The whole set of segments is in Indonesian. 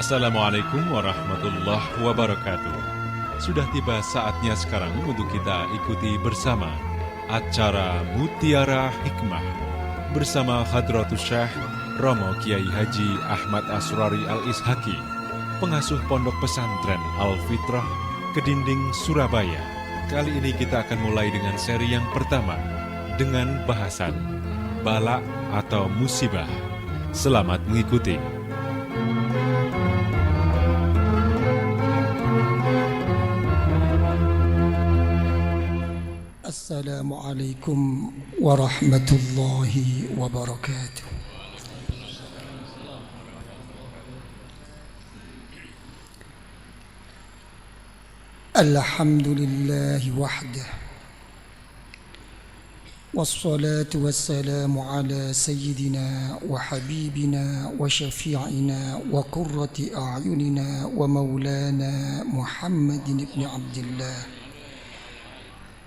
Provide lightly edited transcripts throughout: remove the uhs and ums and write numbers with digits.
Assalamualaikum warahmatullahi wabarakatuh. Sudah tiba saatnya sekarang untuk kita ikuti bersama acara Mutiara Hikmah bersama Hadratus Syekh Romo Kiai Haji Ahmad Asrari Al-Ishaki, pengasuh Pondok Pesantren Al-Fitrah Kedinding, Surabaya. Kali ini kita akan mulai dengan seri yang pertama dengan bahasan Bala atau Musibah. Selamat mengikuti. Assalamualaikum warahmatullahi wabarakatuh. Alhamdulillahi wahdah, wassalatu wassalamu ala sayyidina wa habibina wa syafi'ina wa qurrati a'yunina wa maulana Muhammadin ibn Abdillah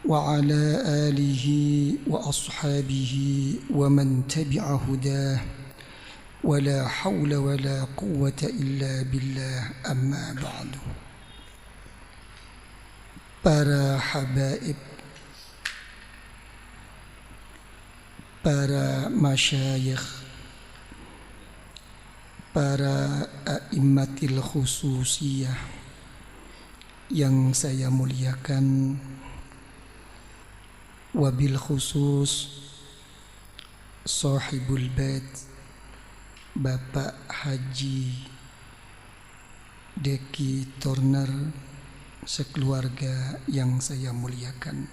wa ala alihi wa ashabihi wa man tabi'a hudah wa la hawla wa la quwwata illa billah, amma ba'du. Para habaib, para masyayikh, para a'immatil khususiyah yang saya muliakan, wabil khusus sahibul bait Bapak Haji Deki Turner sekeluarga yang saya muliakan.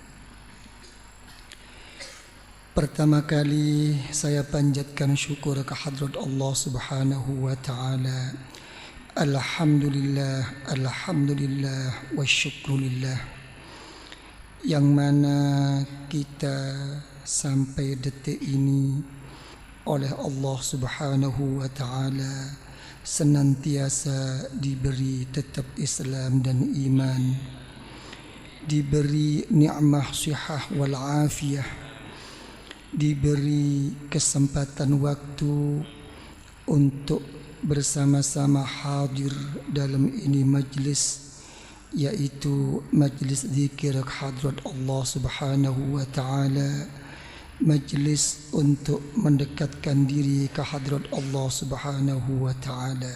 Pertama kali saya panjatkan syukur ke hadrat Allah Subhanahu wa taala. Alhamdulillah, alhamdulillah wa syukrulillah, yang mana kita sampai detik ini oleh Allah Subhanahu wa taala senantiasa diberi tetap Islam dan iman, diberi nikmah sihah wal afiyah, diberi kesempatan waktu untuk bersama-sama hadir dalam ini majlis, yaitu majlis zikir hadrat Allah Subhanahu wa taala, majlis untuk mendekatkan diri ke hadrat Allah Subhanahu wa taala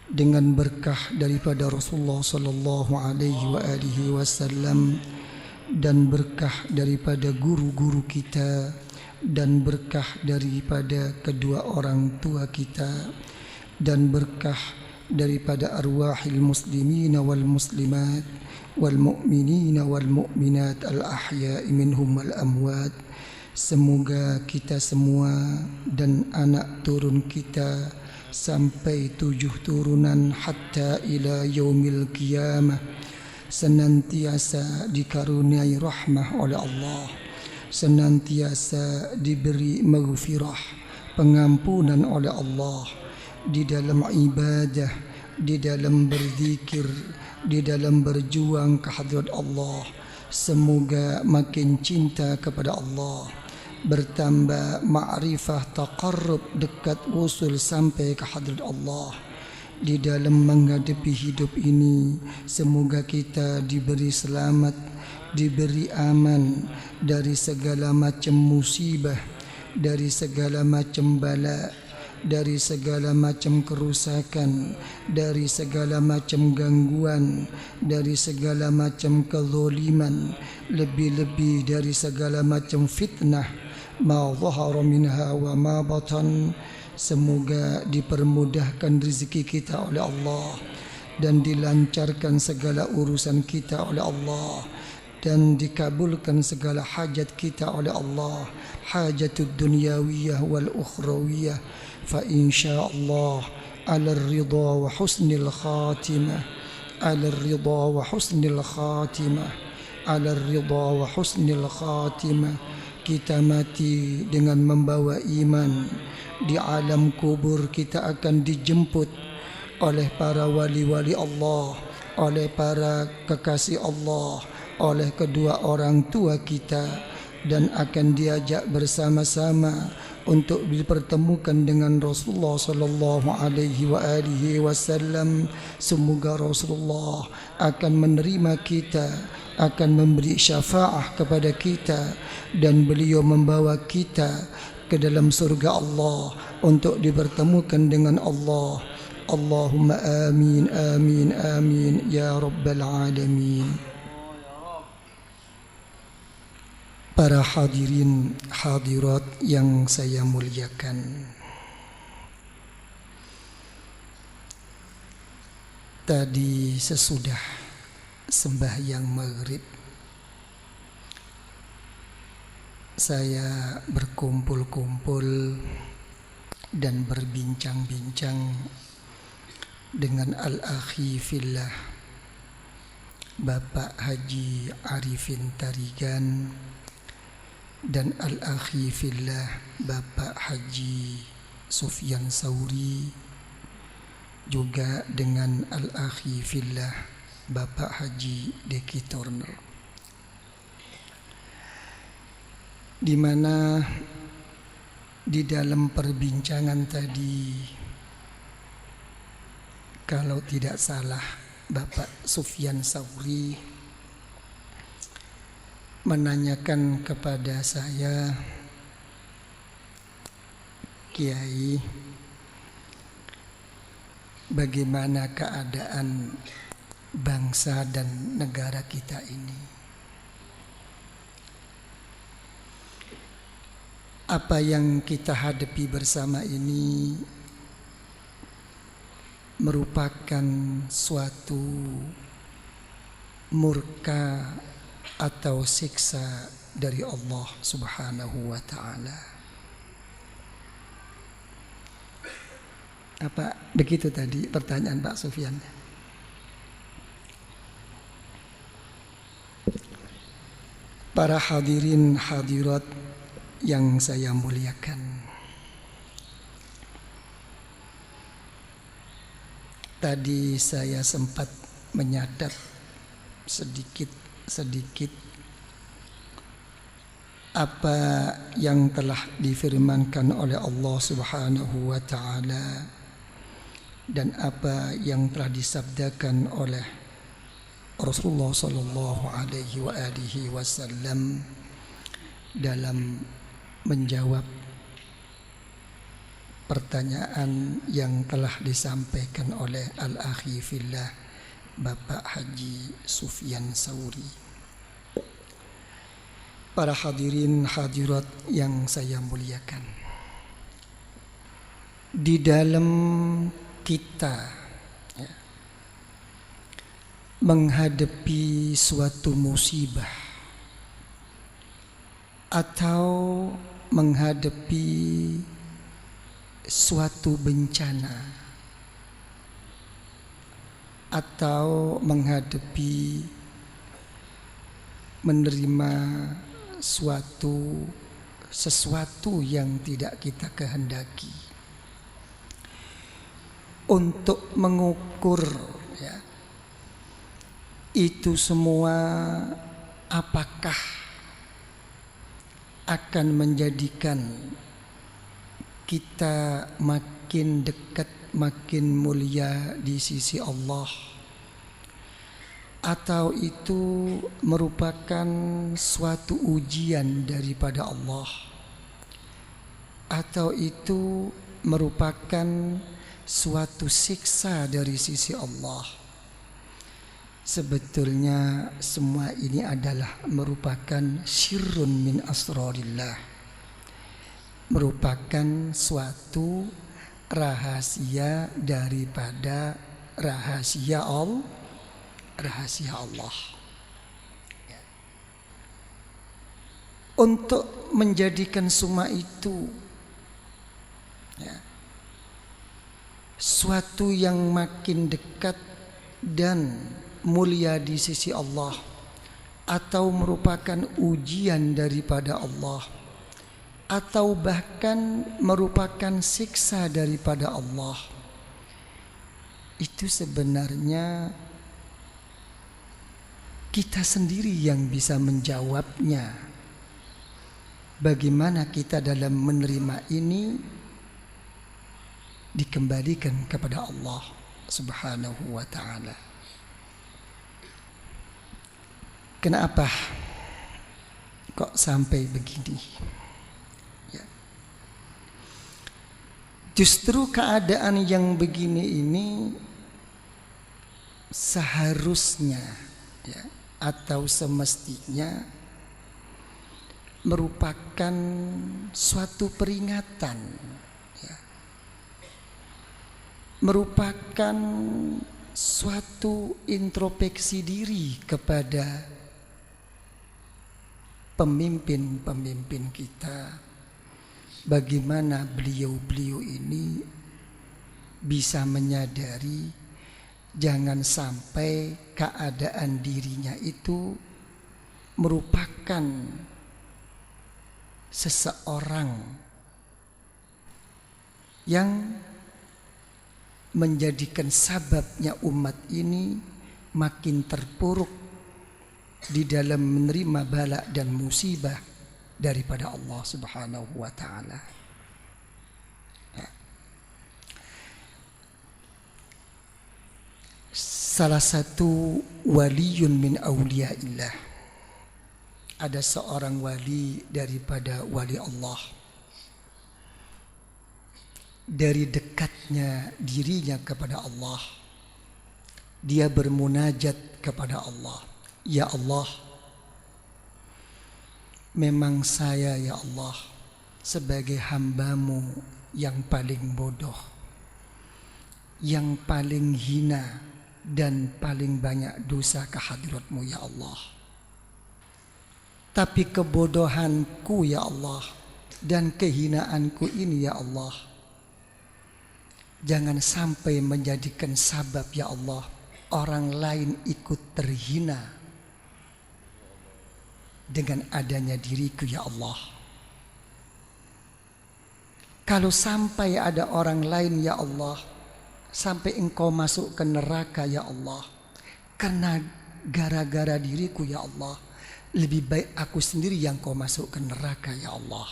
dengan berkah daripada Rasulullah sallallahu alaihi wasallam, dan berkah daripada guru-guru kita, dan berkah daripada kedua orang tua kita, dan berkah daripada arwahil muslimina wal muslimat wal mu'minina wal mu'minat al ahya'i minhum wal amwat. Semoga kita semua dan anak turun kita sampai 7 turunan hatta ila yaumil qiyamah senantiasa dikaruniai rahmah oleh Allah, senantiasa diberi maghfirah, pengampunan oleh Allah di dalam ibadah, di dalam berzikir, di dalam berjuang ke hadrat Allah. Semoga makin cinta kepada Allah, bertambah ma'rifah, taqarrub, dekat usul sampai ke hadrat Allah. Di dalam menghadapi hidup ini, semoga kita diberi selamat, diberi aman dari segala macam musibah, dari segala macam bala, dari segala macam kerusakan, dari segala macam gangguan, dari segala macam kezaliman, lebih-lebih dari segala macam fitnah, ma zahara minha wa ma batan. Semoga dipermudahkan rezeki kita oleh Allah, dan dilancarkan segala urusan kita oleh Allah, dan dikabulkan segala hajat kita oleh Allah, hajatud dunyawiyah wal ukhrawiyah. Fa insyaallah ala ridha wa husnil khatimah, ala ridha wa husnil khatimah, ala ridha wa husnil khatimah. Kita mati dengan membawa iman. Di alam kubur kita akan dijemput oleh para wali-wali Allah, oleh para kekasih Allah, oleh kedua orang tua kita, dan akan diajak bersama-sama untuk dipertemukan dengan Rasulullah sallallahu alaihi wa alihi wasallam. Semoga Rasulullah akan menerima kita, akan memberi syafaat kepada kita, dan beliau membawa kita ke dalam surga Allah untuk dipertemukan dengan Allah. Allahumma amin amin amin ya rabbal alamin. Para hadirin hadirat yang saya muliakan, tadi sesudah sembahyang maghrib saya berkumpul-kumpul dan berbincang-bincang dengan al-akhi fillah Bapak Haji Arifin Tarigan dan al-akhi fillah Bapak Haji Sufyan Sauri, juga dengan al-akhi fillah Bapak Haji Deki Turner, di mana di dalam perbincangan tadi, kalau tidak salah, Bapak Sufyan Sauri menanyakan kepada saya, Kiai, bagaimana keadaan bangsa dan negara kita ini? Apa yang kita hadapi bersama ini merupakan suatu murka atau siksa dari Allah Subhanahu wa ta'ala. Apa begitu tadi pertanyaan Pak Sufyan? Para hadirin hadirat yang saya muliakan, tadi saya sempat menyadap sedikit apa yang telah difirmankan oleh Allah Subhanahu wa ta'ala dan apa yang telah disabdakan oleh Rasulullah sallallahu alaihi wa alihi wasallam dalam menjawab pertanyaan yang telah disampaikan oleh al-akhi fillah Bapak Haji Sufyan Sauri. Para hadirin hadirat yang saya muliakan, di dalam kita menghadapi suatu musibah atau menghadapi suatu bencana atau menghadapi menerima sesuatu yang tidak kita kehendaki, untuk mengukur itu semua apakah akan menjadikan kita makin dekat, makin mulia di sisi Allah, atau itu merupakan suatu ujian daripada Allah, atau itu merupakan suatu siksa dari sisi Allah. Sebetulnya semua ini adalah merupakan syirrun min asrarillah, merupakan suatu rahasia daripada rahasia Allah. Untuk menjadikan semua itu suatu yang makin dekat dan mulia di sisi Allah, atau merupakan ujian daripada Allah, atau bahkan merupakan siksa daripada Allah, itu sebenarnya kita sendiri yang bisa menjawabnya. bagaimana kita dalam menerima ini dikembalikan kepada Allah Subhanahu wa ta'ala. Kenapa kok sampai begini? Ya. Justru keadaan yang begini ini seharusnya ya, atau semestinya merupakan suatu peringatan, ya, merupakan suatu introspeksi diri kepada pemimpin-pemimpin kita, bagaimana beliau-beliau ini bisa menyadari jangan sampai keadaan dirinya itu merupakan seseorang yang menjadikan sababnya umat ini makin terpuruk di dalam menerima bala dan musibah daripada Allah Subhanahu wa ta'ala. Ya. Salah satu waliyun min awliyaillah, ada seorang wali daripada wali Allah, dari dekatnya dirinya kepada Allah, dia bermunajat kepada Allah, ya Allah, memang saya ya Allah sebagai hambamu yang paling bodoh, yang paling hina dan paling banyak dosa ke hadiratmu ya Allah. Tapi kebodohanku ya Allah dan kehinaanku ini ya Allah, jangan sampai menjadikan sabab ya Allah orang lain ikut terhina dengan adanya diriku ya Allah. Kalau sampai ada orang lain ya Allah, sampai engkau masuk ke neraka ya Allah, karena gara-gara diriku ya Allah, lebih baik aku sendiri yang kau masuk ke neraka ya Allah.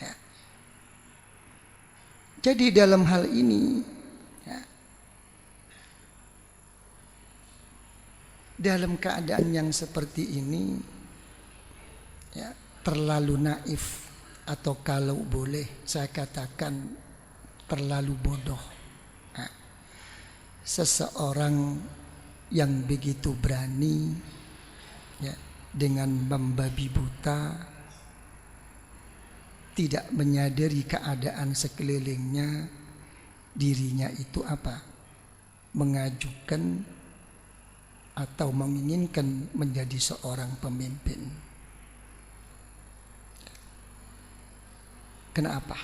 Ya. Jadi dalam hal ini ya, dalam keadaan yang seperti ini ya, terlalu naif, atau kalau boleh saya katakan terlalu bodoh. Nah, seseorang yang begitu berani ya, dengan membabi buta, tidak menyadari keadaan sekelilingnya, dirinya itu apa? Mengajukan atau menginginkan menjadi seorang pemimpin. Kenapa?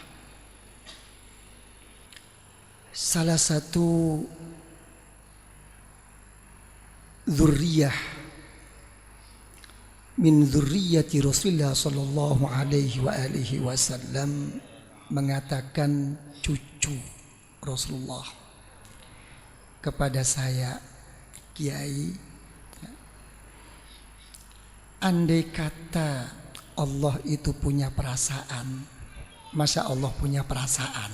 Salah satu dzurriyyah min dzurriyyati Rasulullah sallallahu alaihi wa alihi wasallam mengatakan, cucu Rasulullah kepada saya, Kiai, andai kata Allah itu punya perasaan, masa Allah punya perasaan?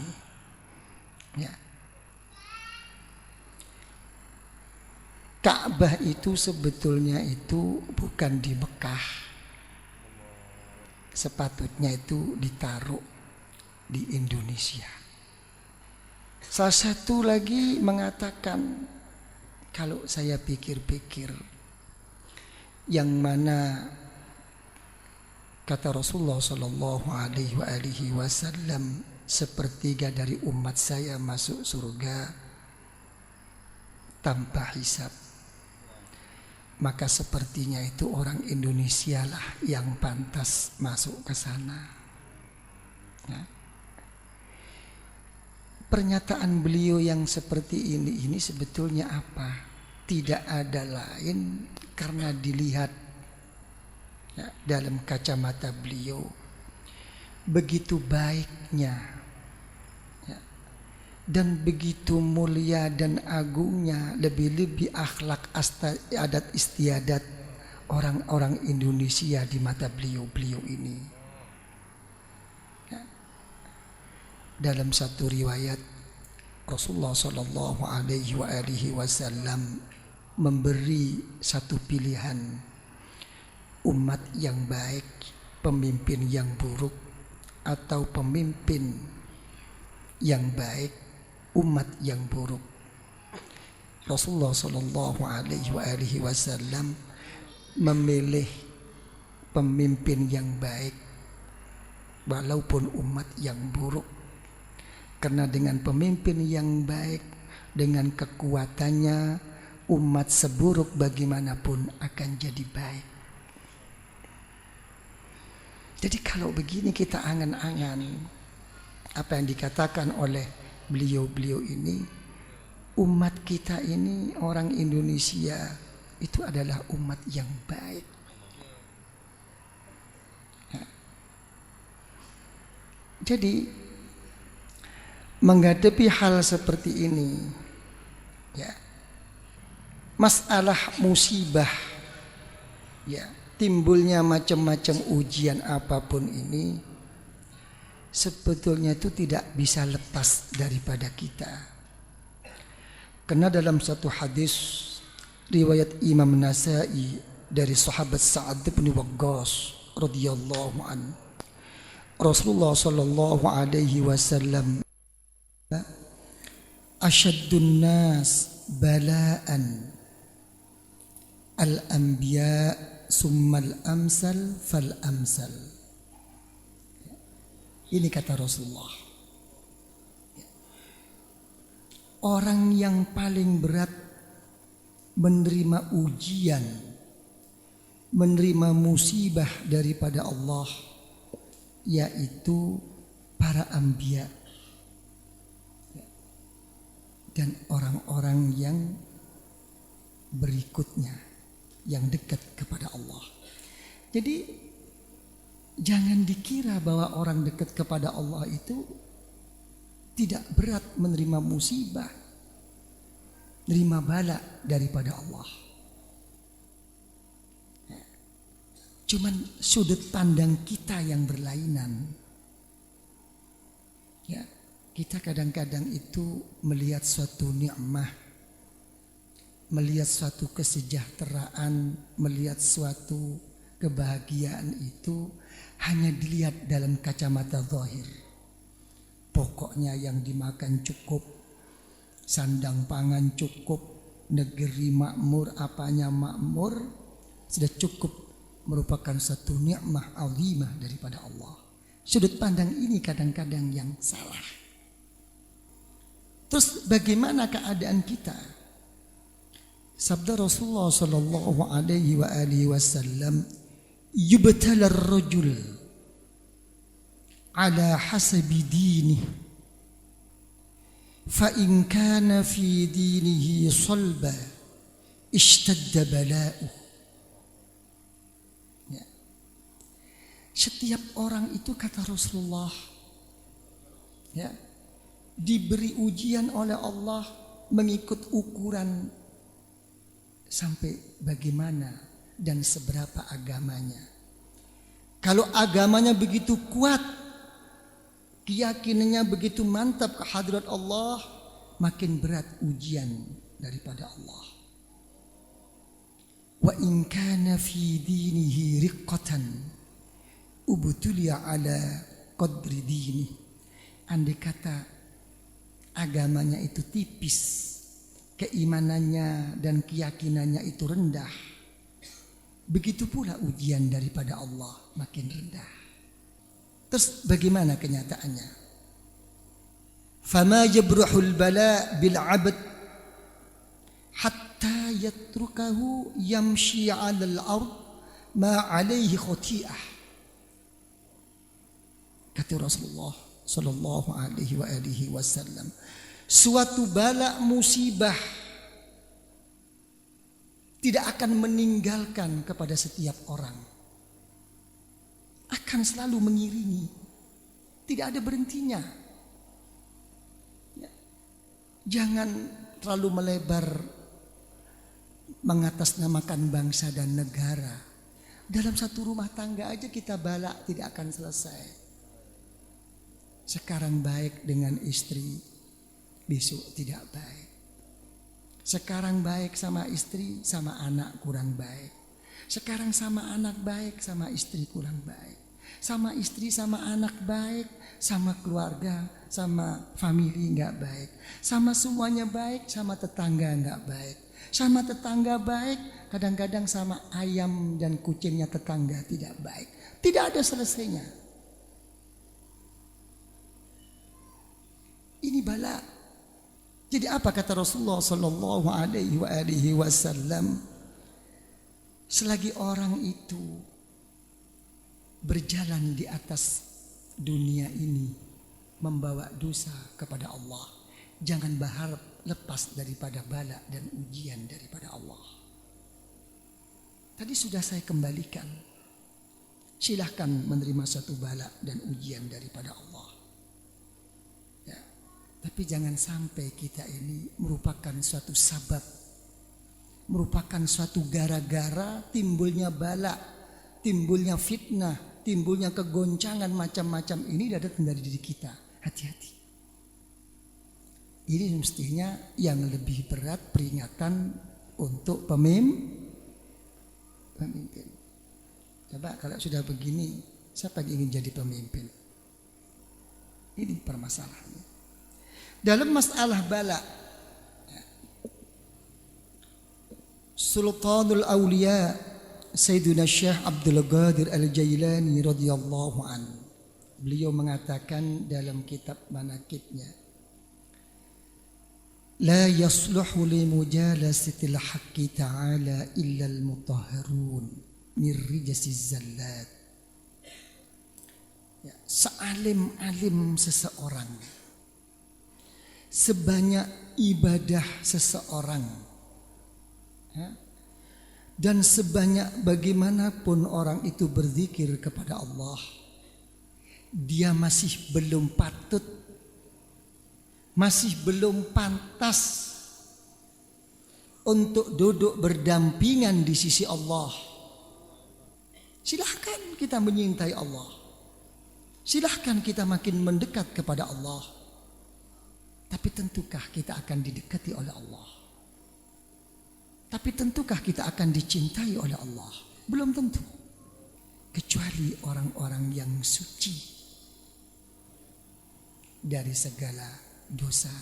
Ya. Ka'bah itu sebetulnya itu bukan di Mekah, sepatutnya itu ditaruh di Indonesia. Salah satu lagi mengatakan, kalau saya pikir-pikir, yang mana kata Rasulullah sallallahu alaihi wasallam, sepertiga dari umat saya masuk surga tanpa hisab, maka sepertinya itu orang Indonesia lah yang pantas masuk ke sana. Ya. Pernyataan beliau yang seperti ini sebetulnya apa? Tidak ada lain karena dilihat ya, dalam kacamata beliau begitu baiknya ya, dan begitu mulia dan agungnya, lebih-lebih akhlak adat istiadat orang-orang Indonesia di mata beliau ini. Dalam satu riwayat, Rasulullah Shallallahu Alaihi Wasallam memberi satu pilihan, umat yang baik, pemimpin yang buruk, atau pemimpin yang baik, umat yang buruk. Rasulullah Shallallahu Alaihi Wasallam memilih pemimpin yang baik walaupun umat yang buruk, karena dengan pemimpin yang baik, dengan kekuatannya, umat seburuk bagaimanapun akan jadi baik. Jadi kalau begini kita angan-angan apa yang dikatakan oleh beliau ini, umat kita ini, orang Indonesia itu adalah umat yang baik. Jadi menghadapi hal seperti ini, ya, masalah musibah, ya, timbulnya macam-macam ujian apapun ini, sebetulnya itu tidak bisa lepas daripada kita. Karena dalam satu hadis riwayat Imam Nasa'i dari sahabat Sa'ad bin Waqqas radhiyallahu an, Rasulullah sallallahu alaihi wasallam, asyaddun nas bala'an al-anbiya summal amsal fal amsal. Ini kata Rasulullah, orang yang paling berat menerima ujian, menerima musibah daripada Allah, yaitu para anbiya dan orang-orang yang berikutnya, yang dekat kepada Allah. Jadi jangan dikira bahwa orang dekat kepada Allah itu tidak berat menerima musibah, menerima bala daripada Allah. Cuman sudut pandang kita yang berlainan. Ya, kita kadang-kadang itu melihat suatu nikmah, melihat suatu kesejahteraan, melihat suatu kebahagiaan itu hanya dilihat dalam kacamata zahir. Pokoknya yang dimakan cukup, sandang pangan cukup, negeri makmur, apanya makmur, sudah cukup, merupakan satu nikmah azimah daripada Allah. Sudut pandang ini kadang-kadang yang salah. Terus bagaimana keadaan kita? Sabda Rasulullah sallallahu alaihi wasallam, yubtala ar-rajul ala hasabi dinih, fa in kana fi dinihi salba ishtadda bala'uh. Ya. Setiap orang itu, kata Rasulullah, ya, diberi ujian oleh Allah mengikut ukuran sampai bagaimana dan seberapa agamanya. Kalau agamanya begitu kuat, keyakinannya begitu mantap ke hadrat Allah, makin berat ujian daripada Allah. Wa in kana fi dinihi riqqatan ubtuliya ala qadri dini. Andai kata agamanya itu tipis, keimanannya dan keyakinannya itu rendah, begitu pula ujian daripada Allah makin rendah. Terus bagaimana kenyataannya? Fama yabruhul bala bil 'abd hatta yatrukahu yamshi 'alal ard ma 'alaihi khati'ah. Kata Rasulullah sallallahu alaihi wasallam, suatu bala musibah tidak akan meninggalkan kepada setiap orang, akan selalu mengiringi, tidak ada berhentinya. Ya. Jangan terlalu melebar mengatasnamakan bangsa dan negara. Dalam satu rumah tangga aja kita bala tidak akan selesai. Sekarang baik dengan istri, besok tidak baik. Sekarang baik sama istri, sama anak kurang baik. Sekarang sama anak baik, sama istri kurang baik. Sama istri, sama anak baik, sama keluarga, sama family nggak baik. Sama semuanya baik, sama tetangga nggak baik. Sama tetangga baik, kadang-kadang sama ayam dan kucingnya tetangga tidak baik. Tidak ada selesainya. Ini bala. Jadi apa kata Rasulullah sallallahu alaihi wasallam? Selagi orang itu berjalan di atas dunia ini membawa dosa kepada Allah, jangan berharap lepas daripada bala dan ujian daripada Allah. Tadi sudah saya kembalikan. Silahkan menerima satu bala dan ujian daripada Allah. Ya. Tapi jangan sampai kita ini merupakan suatu sabab, merupakan suatu gara-gara timbulnya bala, timbulnya fitnah, timbulnya kegoncangan macam-macam ini datang dari diri kita. Hati-hati. Ini mestinya yang lebih berat peringatan untuk pemimpin. Coba kalau sudah begini, siapa yang ingin jadi pemimpin? Ini permasalahannya. Dalam masalah bala, Sultanul Aulia Sayyidina Syekh Abdul Qadir Al-Jailani radhiyallahu an, beliau mengatakan dalam kitab manaqibnya, la yasluhu li mujalasatil haqqi ta'ala illa al-mutahharun min rijasiz zallat. Ya, sealim-alim seseorang, sebanyak ibadah seseorang, ya, dan sebanyak bagaimanapun orang itu berzikir kepada Allah, dia masih belum patut, masih belum pantas untuk duduk berdampingan di sisi Allah. Silahkan kita menyintai Allah, silahkan kita makin mendekat kepada Allah, tapi tentukah kita akan didekati oleh Allah? Tapi tentukah kita akan dicintai oleh Allah? Belum tentu. Kecuali orang-orang yang suci dari segala dosa,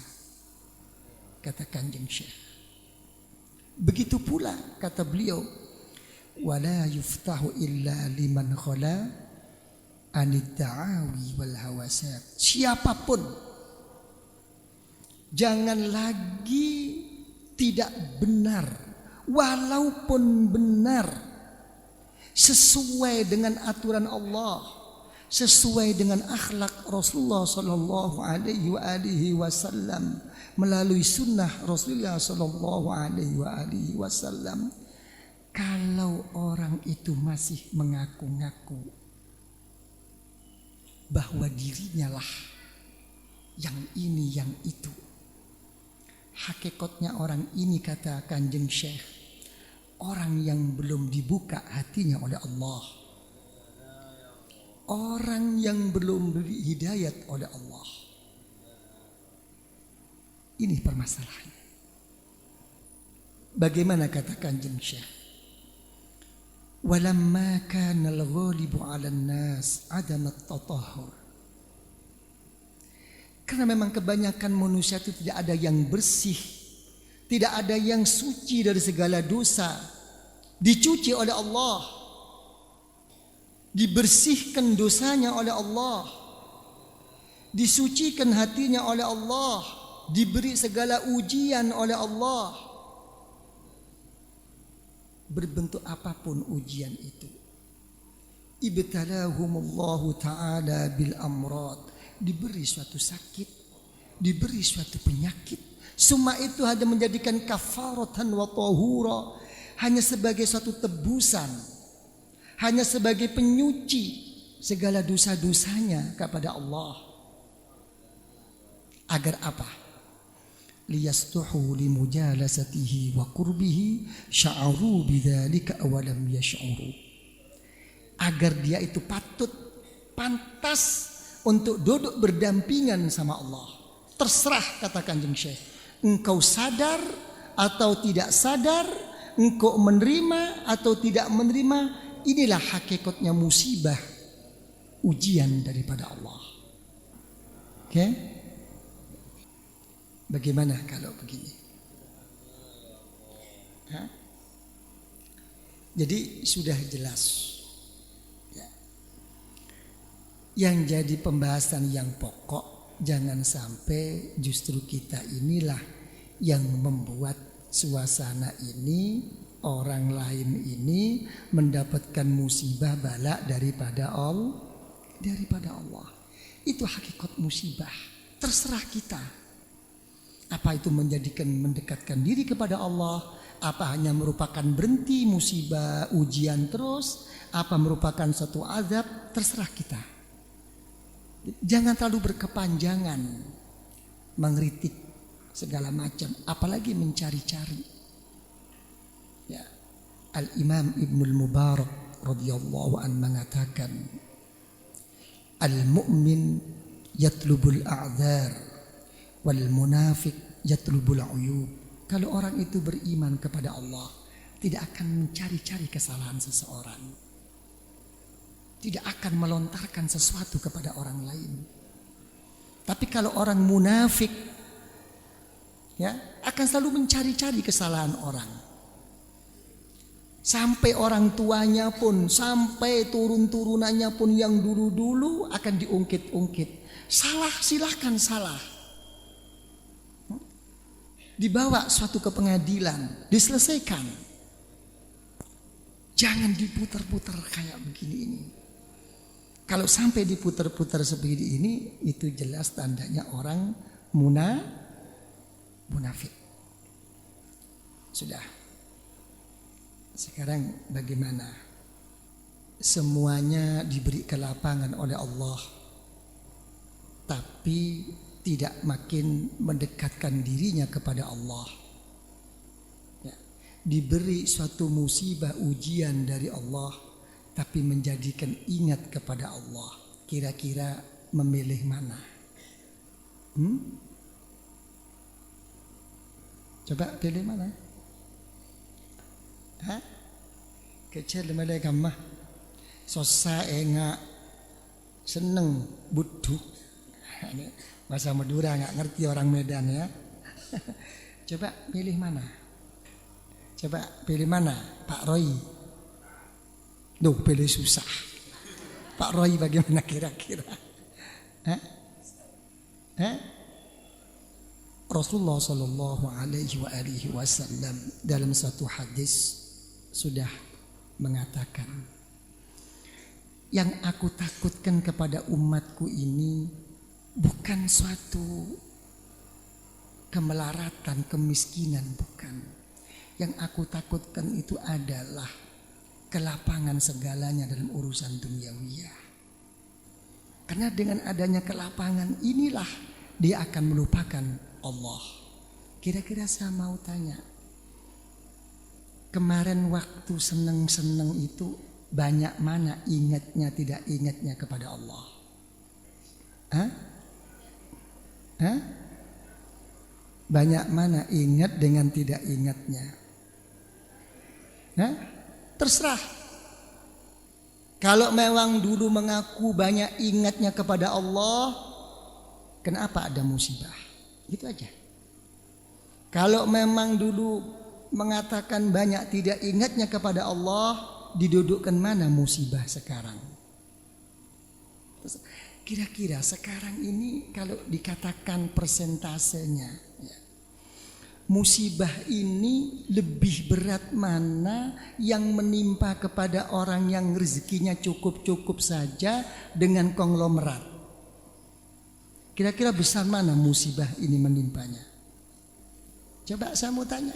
kata Kanjeng Syekh. Begitu pula kata beliau, wala yuftahu illa liman khala anid da'awi wal hawasat. Siapapun jangan lagi tidak benar, walaupun benar sesuai dengan aturan Allah, sesuai dengan akhlak Rasulullah sallallahu alaihi wasallam, melalui sunnah Rasulullah sallallahu alaihi wasallam. Kalau orang itu masih mengaku-ngaku bahwa dirinya lah yang ini yang itu, hakikatnya orang ini, kata Kanjeng Syekh, orang yang belum dibuka hatinya oleh Allah, orang yang belum diberi hidayat oleh Allah. Ini permasalahannya. Bagaimana kata Kanjeng Syekh? Walamma kana al-ghalibu 'alan nas 'adam at-tatahhur. Karena memang kebanyakan manusia itu tidak ada yang bersih, tidak ada yang suci dari segala dosa, dicuci oleh Allah, dibersihkan dosanya oleh Allah, disucikan hatinya oleh Allah, diberi segala ujian oleh Allah. Berbentuk apapun ujian itu, ibtalahumullahu ta'ala bil amrad, diberi suatu sakit, diberi suatu penyakit. Semua itu hanya menjadikan kafaratan wa tahura, hanya sebagai suatu tebusan, hanya sebagai penyuci segala dosa-dosanya kepada Allah. Agar apa? liyastuhu limujalasatihi wa qurbihi sya'aru bidzalika aw lam yash'uru. Agar dia itu pantas untuk duduk berdampingan sama Allah. Terserah, kata Kanjeng Syekh, engkau sadar atau tidak sadar, engkau menerima atau tidak menerima, inilah hakikatnya musibah, ujian daripada Allah. Oke? Bagaimana kalau begini? Jadi sudah jelas ya. Yang jadi pembahasan yang pokok, jangan sampai justru kita inilah yang membuat suasana ini, orang lain ini mendapatkan musibah bala daripada Allah. Itu hakikat musibah. Terserah kita. Apa itu mendekatkan diri kepada Allah? Apa hanya merupakan berhenti musibah, ujian terus? Apa merupakan satu azab? Terserah kita. Jangan terlalu berkepanjangan mengkritik segala macam, apalagi mencari-cari. Ya. Al-Imam Ibnul Mubarak radhiyallahu an mengatakan, al-mu'min yatlubul a'dzar wal munafiq yatlubul uyub. Kalau orang itu beriman kepada Allah, tidak akan mencari-cari kesalahan seseorang, tidak akan melontarkan sesuatu kepada orang lain. Tapi kalau orang munafik, ya, akan selalu mencari-cari kesalahan orang. Sampai orang tuanya pun, sampai turun-turunannya pun yang dulu-dulu akan diungkit-ungkit. Salah, silahkan salah. Dibawa suatu ke pengadilan, diselesaikan. Jangan diputar-putar kayak begini ini. Kalau sampai diputar-putar seperti ini, itu jelas tandanya orang munafik. Sudah. Sekarang bagaimana? Semuanya diberi kelapangan oleh Allah, tapi tidak makin mendekatkan dirinya kepada Allah. Ya. Diberi suatu musibah, ujian dari Allah, tapi menjadikan ingat kepada Allah. Kira-kira memilih mana? Coba pilih mana? Kecil mulai gamah. Sosa enggak seneng butuh. Bahasa Madura nggak ngerti orang Medan ya. Coba pilih mana? Coba pilih mana? Pak Roy. Duh, pilih susah. Pak Roy bagaimana kira-kira? Rasulullah Shallallahu Alaihi Wasallam dalam satu hadis sudah mengatakan, yang aku takutkan kepada umatku ini bukan suatu kemelaratan, kemiskinan, bukan. Yang aku takutkan itu adalah kelapangan segalanya dalam urusan duniawiyah. Karena dengan adanya kelapangan inilah dia akan melupakan Allah. Kira-kira saya mau tanya, kemarin waktu seneng-seneng itu banyak mana ingatnya, tidak ingatnya kepada Allah? Banyak mana ingat dengan tidak ingatnya? Terserah. Kalau memang dulu mengaku banyak ingatnya kepada Allah, kenapa ada musibah? Gitu aja. Kalau memang dulu mengatakan banyak tidak ingatnya kepada Allah, didudukkan mana musibah sekarang? Kira-kira sekarang ini kalau dikatakan persentasenya, ya, musibah ini lebih berat mana yang menimpa kepada orang yang rezekinya cukup-cukup saja dengan konglomerat? Kira-kira besar mana musibah ini menimpanya? Coba saya mau tanya.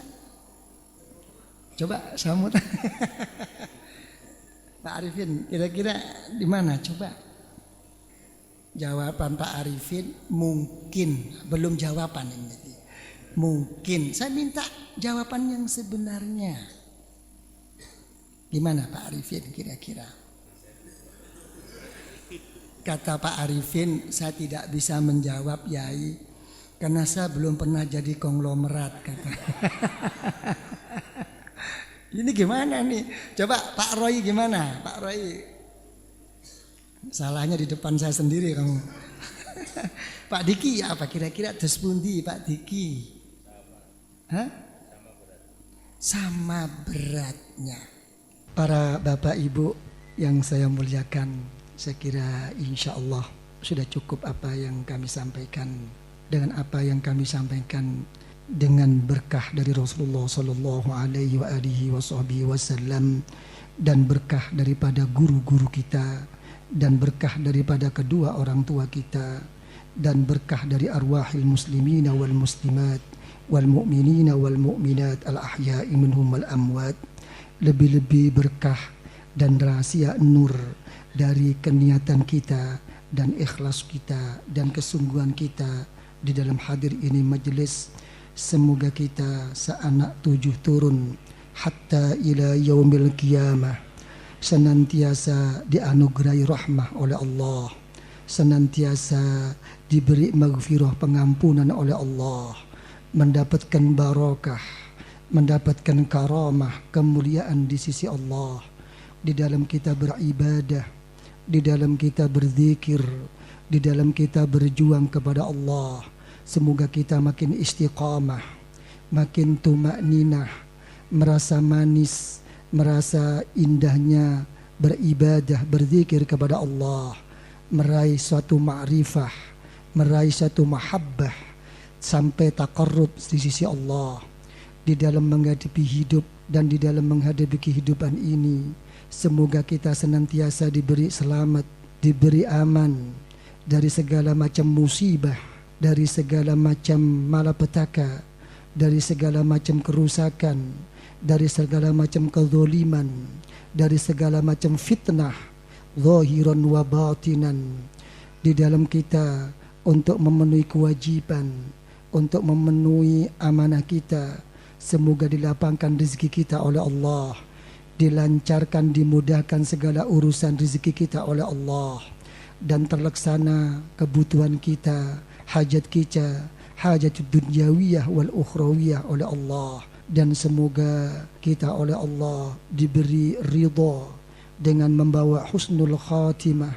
Pak Arifin, kira-kira di mana? Coba. Jawaban Pak Arifin mungkin belum jawaban ini. Mungkin. Saya minta jawaban yang sebenarnya. Gimana Pak Arifin kira-kira? Kata Pak Arifin, saya tidak bisa menjawab Yai, karena saya belum pernah jadi konglomerat kata. Ini gimana nih? Coba Pak Roy gimana? Pak Roy. Salahnya di depan saya sendiri kamu. Pak Diki apa kira-kira terus pundi Pak Diki? Hah? Sama beratnya. Para Bapak Ibu yang saya muliakan, saya kira insya Allah sudah cukup apa yang kami sampaikan. Dengan apa yang kami sampaikan dengan berkah dari Rasulullah Sallallahu Alaihi Wasallam dan berkah daripada guru-guru kita dan berkah daripada kedua orang tua kita dan berkah dari arwahil muslimina wal muslimat wal mu'minina wal mu'minat al ahya'i minhum wal amwat. Lebih-lebih berkah dan rahasia nur dari keniatan kita dan ikhlas kita dan kesungguhan kita di dalam hadir ini majelis. Semoga kita seanak 7 turun hatta ila yaumil qiyamah senantiasa dianugerahi rahmah oleh Allah, senantiasa diberi maghfirah pengampunan oleh Allah, mendapatkan barakah, mendapatkan karamah, kemuliaan di sisi Allah, di dalam kita beribadah, di dalam kita berzikir, di dalam kita berjuang kepada Allah. Semoga kita makin istiqamah, makin tumakninah, merasa manis, merasa indahnya beribadah, berzikir kepada Allah, meraih suatu ma'rifah, meraih suatu mahabbah, sampai taqarrub di sisi Allah. Di dalam menghadapi hidup dan di dalam menghadapi kehidupan ini, semoga kita senantiasa diberi selamat, diberi aman dari segala macam musibah, dari segala macam malapetaka, dari segala macam kerusakan, dari segala macam kezaliman, dari segala macam fitnah zahiran wa batinan, di dalam kita untuk memenuhi kewajiban, untuk memenuhi amanah kita. Semoga dilapangkan rezeki kita oleh Allah, dilancarkan, dimudahkan segala urusan rezeki kita oleh Allah, dan terlaksana kebutuhan kita, hajat kita, hajat dunyawiyah wal ukhrawiyah oleh Allah. Dan semoga kita oleh Allah diberi ridha dengan membawa husnul khatimah,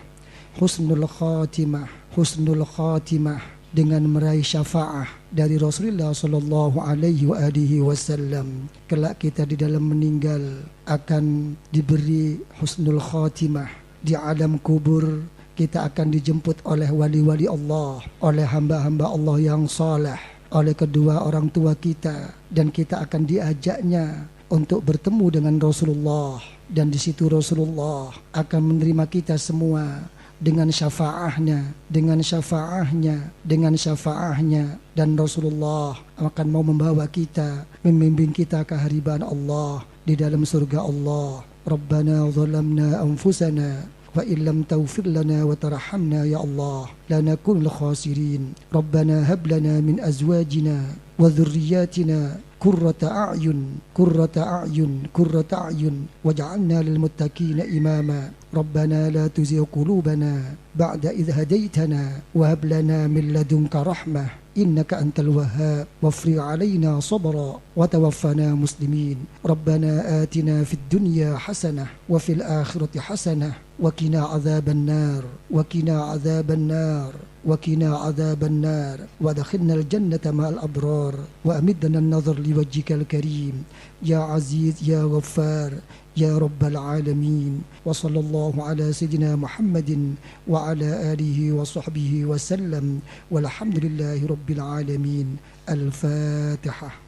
husnul khatimah, husnul khatimah, dengan meraih syafaah dari Rasulullah Sallallahu Alaihi Wasallam. Kelak kita di dalam meninggal akan diberi husnul khatimah di alam kubur. Kita akan dijemput oleh wali-wali Allah, oleh hamba-hamba Allah yang saleh, oleh kedua orang tua kita, dan kita akan diajaknya untuk bertemu dengan Rasulullah. Dan di situ Rasulullah akan menerima kita semua dengan syafaahnya, dengan syafaahnya, dengan syafaahnya. Dan Rasulullah akan mau membawa kita, membimbing kita ke hariban Allah di dalam surga Allah. Rabbana zalamna anfusana wa illam taghfir lana wa tarhamna ya Allah lanakunul khasirin. Rabbana hab lana min azwajina wa dhurriyyatina qurrata a'yun qurrata a'yun qurrata a'yun waj'alna lil muttaqina imama. Rabbana la tuzigh qulubana ba'da idh hadaytana wa hab lana min ladunka rahmah innaka antal wahhab wafri 'alaina sabra wa tawaffana muslimin. Rabbana atina fid dunya hasanah wa fil akhirati hasanah wa qina 'adzaban nar wa qina 'adzaban nar وقنا عذاب النار وادخلنا الجنة مع الأبرار وأمدنا النظر لوجهك الكريم يا عزيز يا غفار يا رب العالمين. وصلى الله على سيدنا محمد وعلى آله وصحبه وسلم والحمد لله رب العالمين. الفاتحة.